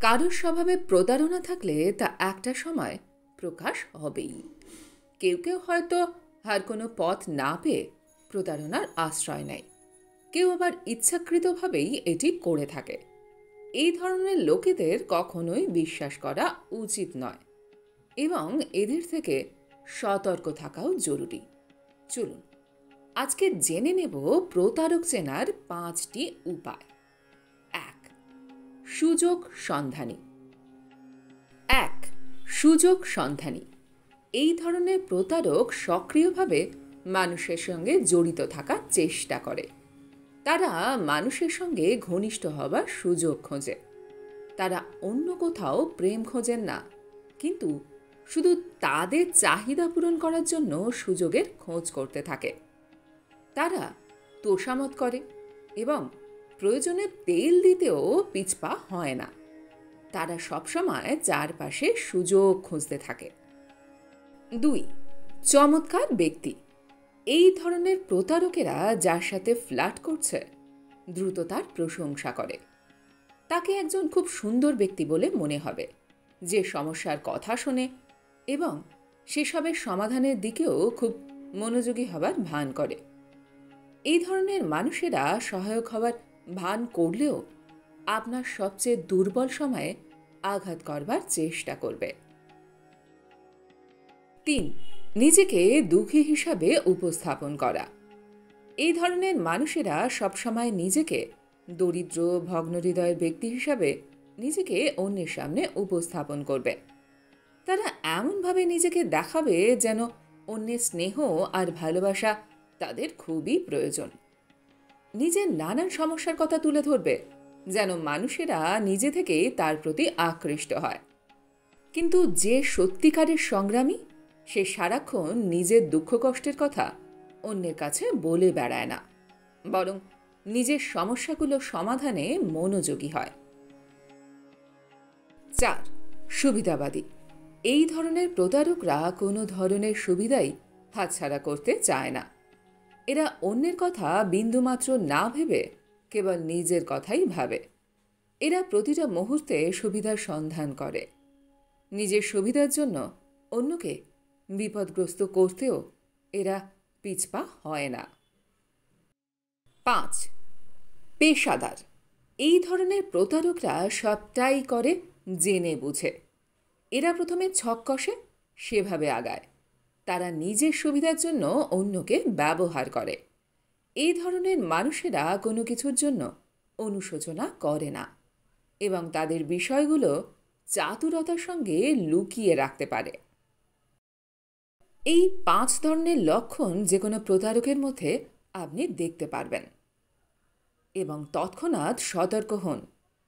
কারোর স্বভাবে প্রতারণা থাকলে তা একটা সময় প্রকাশ হবেই। কেউ কেউ হয়তো আর কোনো পথ না পেয়ে প্রতারণার আশ্রয় নেয়, কেউ আবার ইচ্ছাকৃতভাবেই এটি করে থাকে। এই ধরনের লোকেদের কখনোই বিশ্বাস করা উচিত নয় এবং এদের থেকে সতর্ক থাকাও জরুরি। চলুন আজকে জেনে নেব প্রতারক চেনার 5টি উপায়। 1. সুযোগ সন্ধানী। সুযোগ সন্ধানী এই ধরনের প্রতারক সক্রিয়ভাবে মানুষের সঙ্গে জড়িত থাকার চেষ্টা করে। তারা মানুষের সঙ্গে ঘনিষ্ঠ হবার সুযোগ খোঁজে। তারা অন্য কোথাও প্রেম খোঁজেন না, কিন্তু শুধু তাদের চাহিদা পূরণ করার জন্য সুযোগের খোঁজ করতে থাকে। তারা তোষামত করে এবং প্রয়োজনে তেল দিতেও পিছপা হয় না। তারা সবসময় চারপাশে সুযোগ খুঁজতে থাকে। 2. চমৎকার ব্যক্তি। এই ধরনের প্রতারকেরা যার সাথে ফ্লার্ট করছে দ্রুত তার প্রশংসা করে। তাকে একজন খুব সুন্দর ব্যক্তি বলে মনে হবে, যে সমস্যার কথা শোনে এবং সেসবের সমাধানের দিকেও খুব মনোযোগী হবার ভান করে। এই ধরনের মানুষেরা সহায়ক হবার ভান করলেও আপনার সবচেয়ে দুর্বল সময়ে আঘাত করবার চেষ্টা করবে। 3. নিজেকে দুঃখী হিসাবে উপস্থাপন করা। এই ধরনের মানুষেরা সবসময় নিজেকে দরিদ্র ভগ্নহৃদয়ের ব্যক্তি হিসাবে নিজেকে অন্যের সামনে উপস্থাপন করবে। তারা এমনভাবে নিজেকে দেখাবে যেন অন্যের স্নেহ আর ভালোবাসা তাদের খুবই প্রয়োজন। নিজের নানান সমস্যার কথা তুলে ধরবে যেন মানুষেরা নিজে থেকে তার প্রতি আকৃষ্ট হয়। কিন্তু যে সত্যিকারের সংগ্রামী, সে সারাক্ষণ নিজের দুঃখ কষ্টের কথা অন্যের কাছে বলে বেড়ায় না, বরং নিজের সমস্যাগুলো সমাধানে মনোযোগী হয়। 4. সুবিধাবাদী। এই ধরনের প্রতারকরা কোনো ধরনের সুবিধাই হাতছাড়া করতে চায় না। এরা অন্যের কথা বিন্দুমাত্র না ভেবে কেবল নিজের কথাই ভাবে। এরা প্রতিটা মুহূর্তে সুবিধার সন্ধান করে। নিজের সুবিধার জন্য অন্যকে বিপদগ্রস্ত করতেও এরা পিছপা হয় না। 5. পেশাদার। এই ধরনের প্রতারকরা সবটাই করে জেনে বুঝে। এরা প্রথমে ছক কষে, সেভাবে আগায়। তারা নিজের সুবিধার জন্য অন্যকে ব্যবহার করে। এই ধরনের মানুষেরা কোনো কিছুর জন্য অনুশোচনা করে না এবং তাদের বিষয়গুলো চাতুরতার সঙ্গে লুকিয়ে রাখতে পারে। এই 5 ধরনের লক্ষণ যে কোনো প্রতারকের মধ্যে আপনি দেখতে পারবেন এবং তৎক্ষণাৎ সতর্ক হন।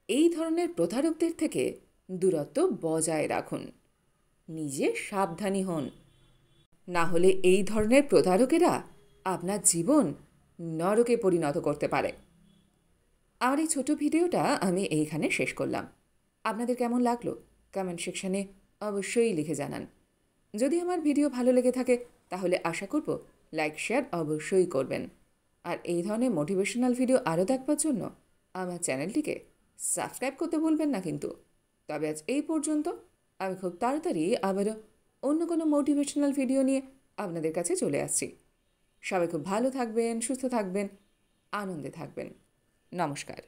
এই ধরনের প্রতারকদের থেকে দূরত্ব বজায় রাখুন। নিজে সাবধানী হন, না হলে এই ধরনের প্রতারকেরা আপনার জীবন নরকে পরিণত করতে পারে। আমার এই ছোট ভিডিওটা আমি এইখানে শেষ করলাম। আপনাদের কেমন লাগলো কমেন্ট সেকশনে অবশ্যই লিখে জানান। যদি আমার ভিডিও ভালো লেগে থাকে তাহলে আশা করব লাইক শেয়ার অবশ্যই করবেন। আর এই ধরনের মোটিভেশনাল ভিডিও আরও দেখবার জন্য আমার চ্যানেলটিকে সাবস্ক্রাইব করতে ভুলবেন না কিন্তু। তবে আজ এই পর্যন্ত। আমি খুব তাড়াতাড়ি আবারও অন্য কোনো মোটিভেশনাল ভিডিও নিয়ে আপনাদের কাছে চলে আসছি। সবাই খুব ভালো থাকবেন, সুস্থ থাকবেন, আনন্দে থাকবেন। নমস্কার।